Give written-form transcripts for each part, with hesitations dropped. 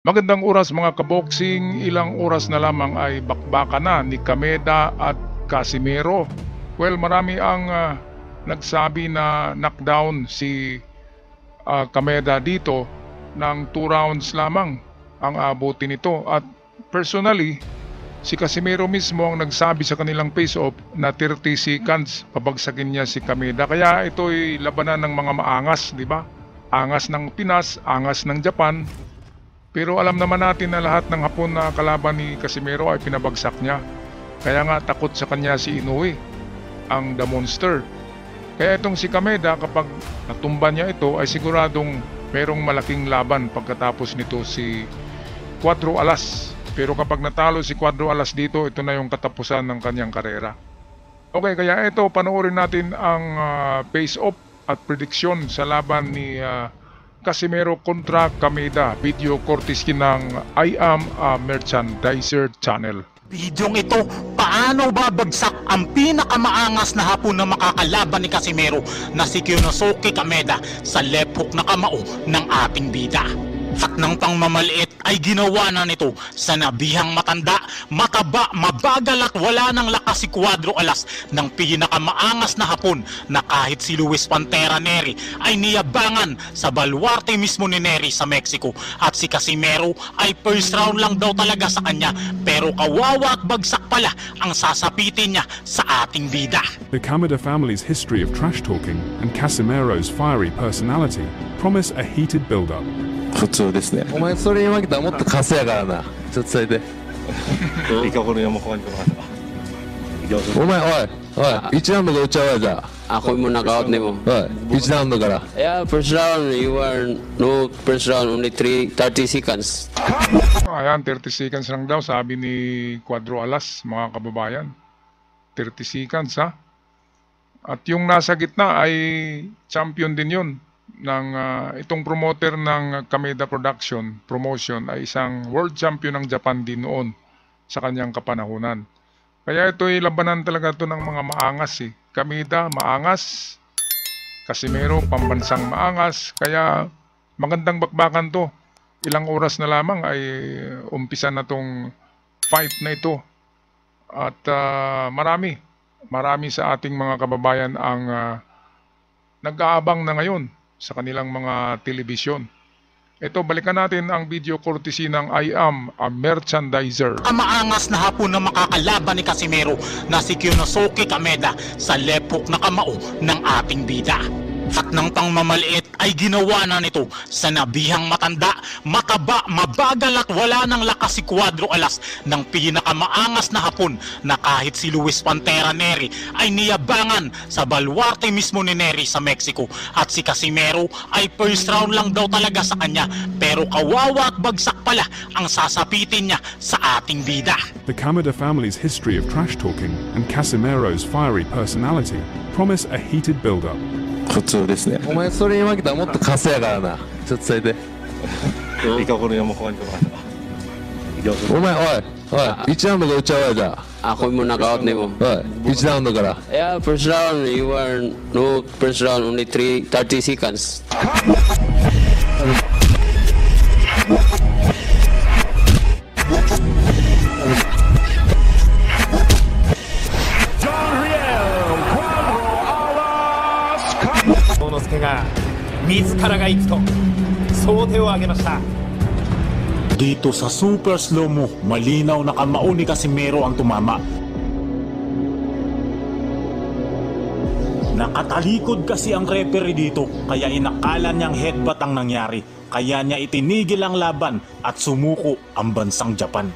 Magandang oras mga kaboksing, ilang oras na lamang ay bakbakan na ni Kameda at Casimero. Well, marami ang nagsabi na knockdown si Kameda dito ng 2 rounds lamang ang abutin nito. At personally, si Casimero mismo ang nagsabi sa kanilang face-off na 30 seconds pabagsakin niya si Kameda. Kaya ito'y labanan ng mga maangas, di ba? Angas ng Pinas, angas ng Japan. Pero alam naman natin na lahat ng Hapon na kalaban ni Casimero ay pinabagsak niya. Kaya nga takot sa kanya si Inoue, ang The Monster. Kaya itong si Kameda, kapag natumba niya ito ay siguradong merong malaking laban pagkatapos nito si Cuadro Alas. Pero kapag natalo si Cuadro Alas dito, ito na yung katapusan ng kanyang karera. Okay, kaya ito panoorin natin ang face-off at prediksyon sa laban ni Casimero kontra Kameda, video courtesy ng I Am a Merchandiser Channel. Bidyong ito, paano babagsak ang pinakamaangas na Hapon na makakalaban ni Casimero na si Kyonosuke Kameda sa left hook na kamao ng ating bida. At ng pangmamaliit ay ginawa na nito sa nabihang matanda, mataba, mabagal at wala ng lakas si Cuadro Alas ng pinakamaangas na Hapon na kahit si Luis Pantera Neri ay niyabangan sa balwarte mismo ni Neri sa Mexico. At si Casimero ay first round lang daw talaga sa kanya, pero kawawa at bagsak pala ang sasapitin niya sa ating bida. The Kameda family's history of trash talking and Casimero's fiery personality promise a heated build-up. 普通ですね。お前それに負けたらもっとカスやからな。ちょっとそれで。Ikaw ko rin yung mukha ko na. お前おい1ラウンドが打ち合わじゃ。Ako mo knockout nimo. おい1ラウンドから。Yeah, first round you are no first round only 30 seconds. Ayan, 30 seconds lang daw sabi ni Cuadro Alas, mga kababayan. 30 seconds ha. At yung nasa gitna ay champion din yun. Itong promoter ng Kameda Promotion ay isang world champion ng Japan din noon sa kanyang kapanahunan. Kaya ito'y labanan talaga ito ng mga maangas eh. Kameda maangas, Casimero pambansang maangas, kaya magandang bakbakan to. Ilang oras na lamang ay umpisa na tong fight na ito. At marami sa ating mga kababayan ang nag-aabang na ngayon sa kanilang mga telebisyon. Ito, balikan natin ang video courtesy ng I Am a Merchandiser. Ang maangas na Hapon na makakalaban ni Casimero na si Kyonosuke Kameda sa left hook na kamao ng ating bida. At ng pangmamaliit ay ginawa na nito sa nabihang matanda, mataba, mabagal at wala ng lakas si Cuadro Alas ng pinakamaangas na Hapon na kahit si Luis Pantera Neri ay niyabangan sa balwarte mismo ni Neri sa Mexico. At si Casimero ay first round lang daw talaga sa kanya, pero kawawa at bagsak pala ang sasapitin niya sa ating bida. The Kameda family's history of trash talking and Casimero's fiery personality promise a heated build-up. 普通ですね。お前それに負けたらもっとカスやからな。ちょっとそれで。Ikaw ko rin yung mukha ko na. お前おい1ラウンドが打ち合わじゃ。Ako mo knockout nimo. 1ラウンドから。Yeah, first round you are no first round only 30 seconds. Dito sa super slow mo, malinaw na kamao ni Casimero ang tumama. Nakatalikod kasi ang referee dito, kaya inakala niyang headbutt ang nangyari. Kaya niya itinigil ang laban at sumuko ang bansang Japan.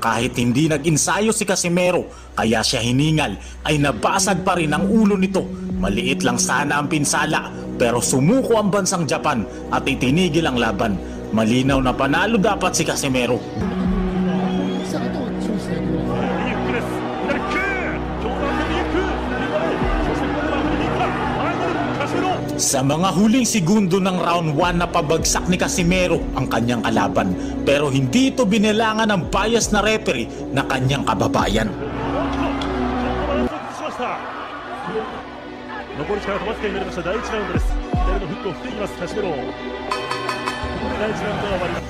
Kahit hindi nag-insayo si Casimero, kaya siya hiningal, ay nabasag pa rin ang ulo nito. Maliit lang sana ang pinsala, pero sumuko ang bansang Japan at itinigil ang laban. Malinaw na panalo dapat si Casimero. Sa mga huling segundo ng round 1 na pabagsak ni Casimero ang kanyang kalaban, pero hindi ito binilangan ng bias na referee na kanyang kababayan. 残り時間が止まってになりました第1ラウンドです。左のフックを振っていきます、カシメロ。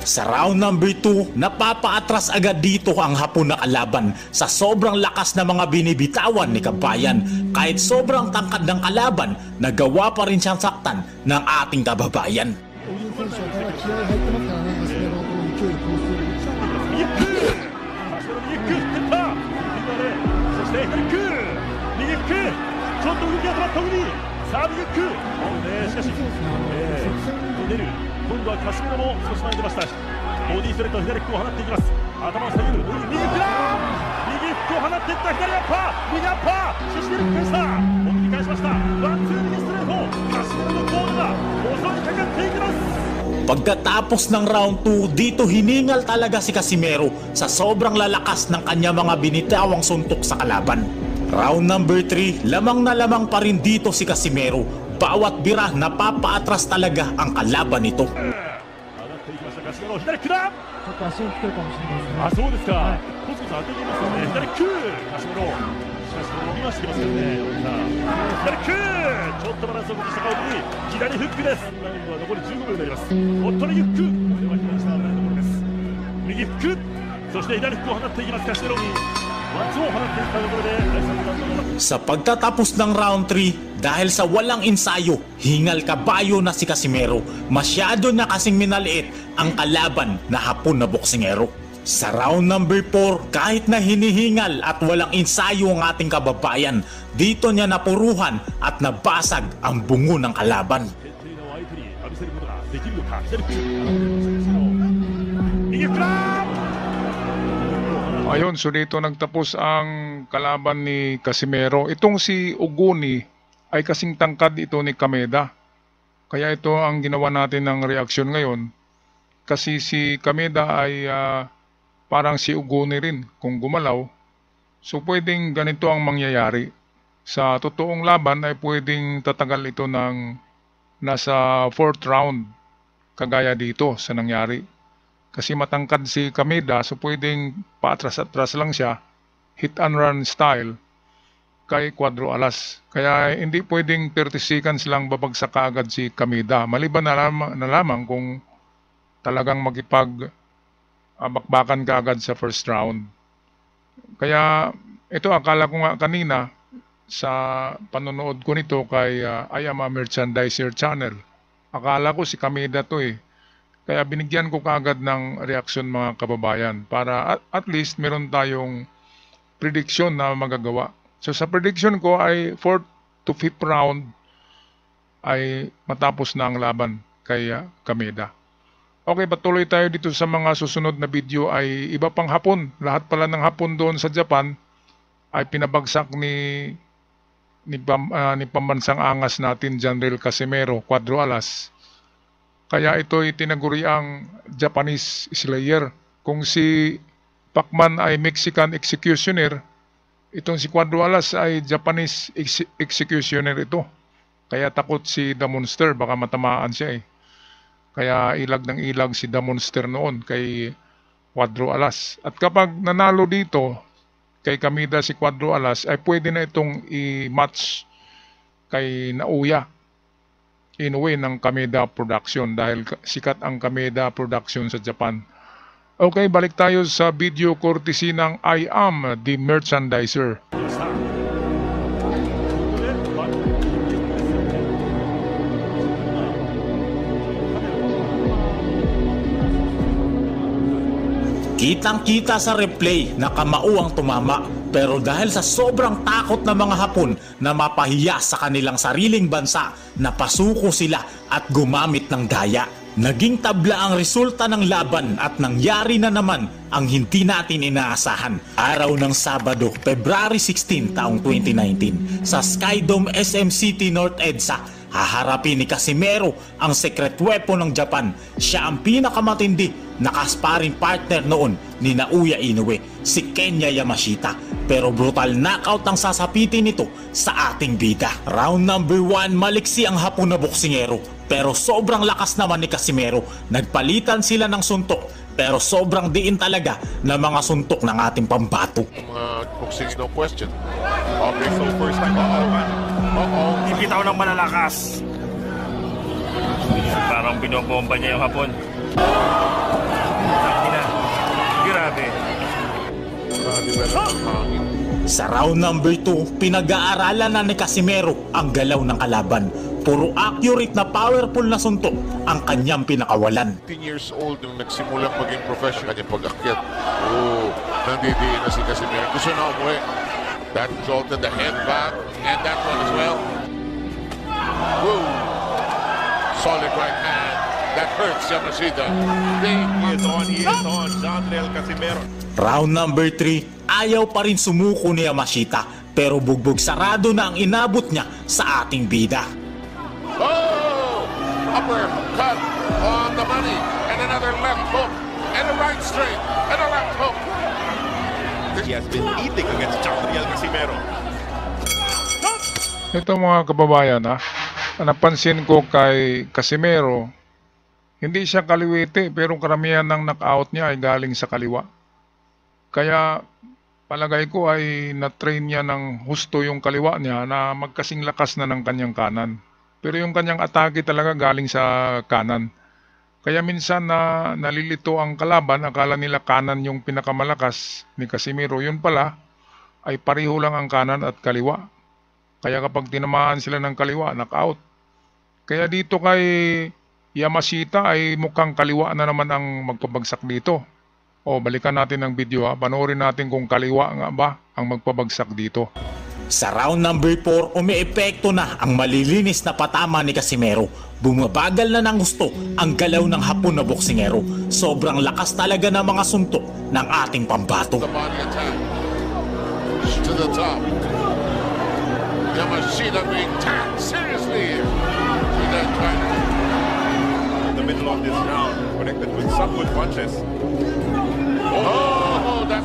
Sa round number 2, napapaatras agad dito ang Hapon na kalaban sa sobrang lakas na mga binibitawan ni Kabayan. Kahit sobrang tangkad ng kalaban, nagawa pa rin siyang saktan ng ating kababayan. Pagkatapos ng round 2, dito hiningal talaga si Casimero sa sobrang lalakas ng kanya mga binitawang suntok sa kalaban. Round number 3, lamang na lamang pa rin dito si Casimero. Bawat bira napapaatras talaga ang kalaban nito. Sa pagtatapos ng round 3, dahil sa walang ensayo, hingal kabayo na si Casimero. Masyado na kasing minaliit ang kalaban na Hapon na boksingero. Sa round number 4, kahit na hinihingal at walang ensayo ang ating kababayan, dito niya napuruhan at nabasag ang bungo ng kalaban. Ayun, so dito nagtapos ang kalaban ni Casimero. Itong si Uguni ay kasing tangkad ito ni Kameda. Kaya ito ang ginawa natin ng reaksyon ngayon. Kasi si Kameda ay parang si Uguni rin kung gumalaw. So pwedeng ganito ang mangyayari. Sa totoong laban ay pwedeng tatagal ito ng nasa 4th round. Kagaya dito sa nangyari. Kasi matangkad si Kameda, so pwedeng paatras-atras lang siya, hit and run style, kay Cuadro Alas. Kaya hindi pwedeng 30 seconds lang babagsak kaagad si Kameda. Maliban na lamang kung talagang bakbakan kaagad sa first round. Kaya ito akala ko nga kanina sa panonood ko nito kay I Am a Merchandiser channel. Akala ko si Kameda to eh. Kaya binigyan ko kaagad ng reaksyon mga kababayan para at least meron tayong prediction na magagawa. So sa prediction ko ay 4th to 5th round ay matapos na ang laban kay Kameda. Okay, patuloy tayo dito sa mga susunod na video ay iba pang Hapon. Lahat pala ng Hapon doon sa Japan ay pinabagsak ni pambansang angas natin General Casimero, Cuadro Alas. Kaya ito ay tinaguri ang Japanese Slayer. Kung si Pacman ay Mexican executioner, itong si Cuadro Alas ay Japanese executioner ito. Kaya takot si The Monster, baka matamaan siya eh. Kaya ilag ng ilag si The Monster noon kay Cuadro Alas. At kapag nanalo dito kay Kameda si Cuadro Alas, ay pwede na itong i-match kay Naoya Inoue ng Kameda Production dahil sikat ang Kameda Production sa Japan. Okay, balik tayo sa video courtesy ng I Am the Merchandiser. Kitang-kita sa replay na Kamao ang tumama, pero dahil sa sobrang takot ng mga Hapon na mapahiya sa kanilang sariling bansa, napasuko sila at gumamit ng daya. Naging tabla ang resulta ng laban at nangyari na naman ang hindi natin inaasahan. Araw ng Sabado, February 16, taong 2019, sa Skydome SM City North EDSA, haharapin ni Casimero ang secret weapon ng Japan. Siya ang pinakamatindi na kasparing partner noon ni Naoya Inoue, si Kenya Yamashita. Pero brutal knockout ang sasapitin nito sa ating bida. Round number 1, maliksi ang Hapon na boksingero. Pero sobrang lakas naman ni Casimero. Nagpalitan sila ng suntok, pero sobrang diin talaga na mga suntok ng ating pambato. Boxing, no question. Okay, so first time. Ipitaw ng malalakas. Parang binobomba niya yung Hapon. Grabe. Sa round number 2, pinag-aaralan na ni Casimero ang galaw ng kalaban. Puro accurate na powerful na suntok ang kanyang pinakawalan. 10 years old nung nagsimulang maging professional kanyang pag-akyat. Oh, nandidiin na si Casimero. Gusto na umuwi. That resulted the head back and that one as well. Woo! Solid right hand. That hurts Yamashita. He is on. Jandrel Casimero. Round number 3, ayaw pa rin sumuko ni Yamashita pero bugbog sarado na ang inabot niya sa ating bida. Oh! Upper cut on the money and another left hook and a right straight and a left hook. He has been eating against Jandrel Casimero. Ito mga kababayan napansin ko kay Casimero, hindi siya kaliwete pero karamihan ng knockout niya ay galing sa kaliwa. Kaya palagay ko ay na-train niya ng husto yung kaliwa niya na magkasing lakas na ng kanyang kanan. Pero yung kanyang atake talaga galing sa kanan. Kaya minsan na nalilito ang kalaban, akala nila kanan yung pinakamalakas ni Casimero. Yun pala ay pareho lang ang kanan at kaliwa. Kaya kapag tinamaan sila ng kaliwa, knockout. Kaya dito kay Yamashita ay mukhang kaliwa na naman ang magpabagsak dito. O balikan natin ang video panoorin natin kung kaliwa nga ba ang magpabagsak dito. Sa round number 4, umiepekto na ang malilinis na patama ni Casimero. Bumabagal na ng gusto ang galaw ng Hapon na boksingero. Sobrang lakas talaga ng mga suntok ng ating pambato. The body attack to the top. Yamashita being tagged seriously here. And then trying to in the middle of this round, connected with some good punches. Oh, that.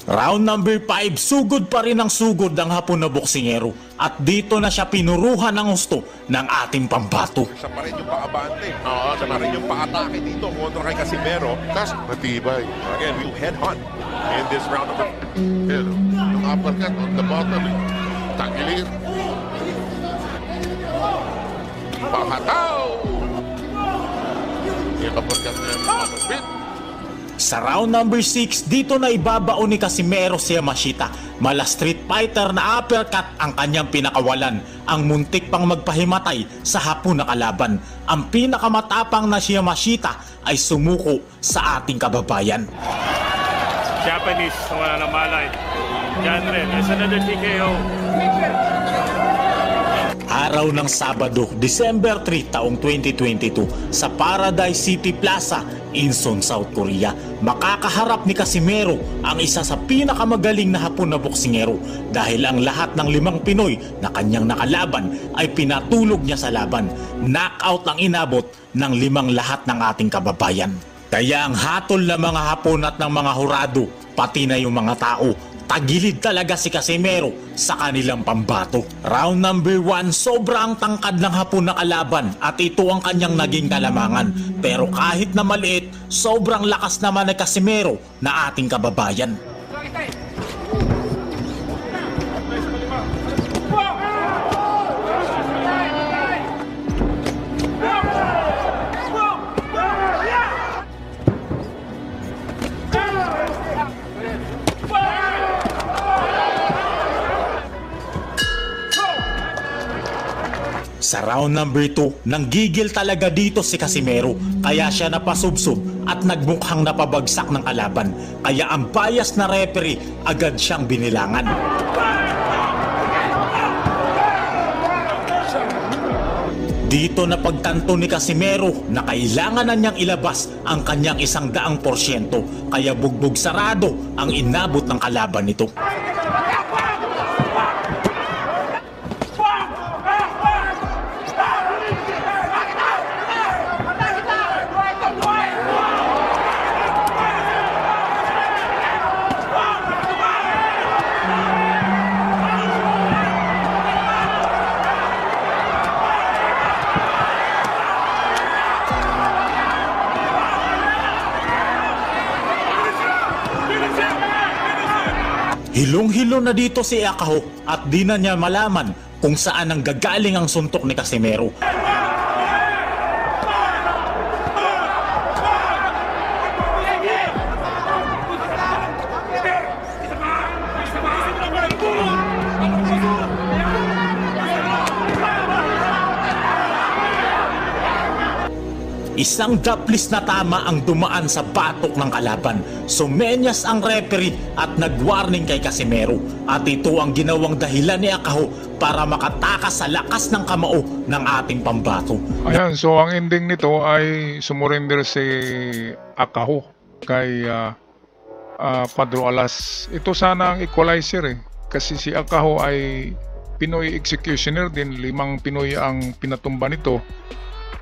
Round number 5, sugod pa rin ang sugod ng Hapon na boksingero. At dito na siya pinuruhan ng gusto ng ating pambato. Siya pa rin yung paabante. Siya pa rin yung paatake dito kontra kay Casimero. Tapos matibay. Again, we'll head hunt in this round of yung uppercut on the bottom. Tangilin. Pahataw! Yung uppercut na yung uppercut. Sa round number 6, dito na ibabaon ni Casimero si Yamashita. Mala street fighter na uppercut ang kanyang pinakawalan. Ang muntik pang magpahimatay sa Hapon na kalaban. Ang pinakamatapang na si Yamashita ay sumuko sa ating kababayan. Japanese na namalay. Jandrel, that's another TKO. Araw ng Sabado, December 3, taong 2022, sa Paradise City Plaza, Incheon, South Korea, makakaharap ni Casimero ang isa sa pinakamagaling na Hapon na boksingero dahil ang lahat ng 5 Pinoy na kanyang nakalaban ay pinatulog niya sa laban. Knockout ang inabot ng 5 lahat ng ating kababayan. Kaya ang hatol ng mga Hapon at ng mga hurado, pati na yung mga tao, tagilid talaga si Casimero sa kanilang pambato. Round number 1, sobrang tangkad ng Hapon na kalaban at ito ang kanyang naging kalamangan. Pero kahit na maliit, sobrang lakas naman ni Casimero na ating kababayan. Sa round number 2, nanggigil talaga dito si Casimero kaya siya napasubsob at nagmukhang napabagsak ng kalaban. Kaya ang bias na referee agad siyang binilangan. Dito na pagtanto ni Casimero na kailangan na niyang ilabas ang kanyang 100% kaya bugbog sarado ang inabot ng kalaban nito. Hilong-hilo na dito si Akaho at di na niya malaman kung saan ang gagaling ang suntok ni Casimero. Isang daplis na tama ang dumaan sa batok ng kalaban. Sumenyas ang referee at nag-warning kay Casimero. At ito ang ginawang dahilan ni Akaho para makatakas sa lakas ng kamao ng ating pambato. Ayan, so ang ending nito ay sumurrender si Akaho kay Padro Alas. Ito sana ang equalizer kasi si Akaho ay Pinoy executioner din, 5 Pinoy ang pinatumba nito.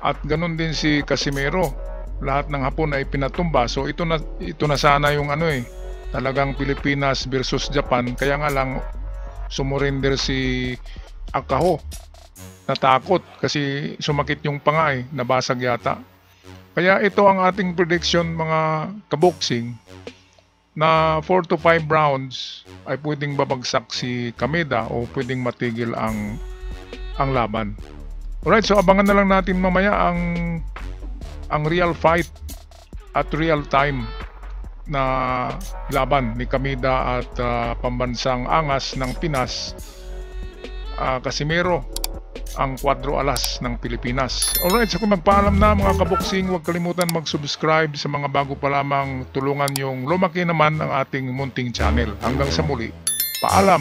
At ganun din si Casimero, lahat ng Hapon ay pinatumba. So ito na sana yung talagang Pilipinas versus Japan. Kaya nga lang sumurrender si Akaho. Natakot kasi sumakit yung panga nabasag yata. Kaya ito ang ating prediction mga kaboksing, na 4 to 5 rounds ay pwedeng babagsak si Kameda o pwedeng matigil ang laban. Alright, so abangan na lang natin mamaya ang real fight at real time na laban ni Kameda at pambansang angas ng Pinas, Casimero, ang Cuadro Alas ng Pilipinas. Alright, so kung magpaalam na mga kaboksing, huwag kalimutan mag-subscribe. Sa mga bago pa lamang, tulungan yung lumaki naman ang ating munting channel. Hanggang sa muli, paalam!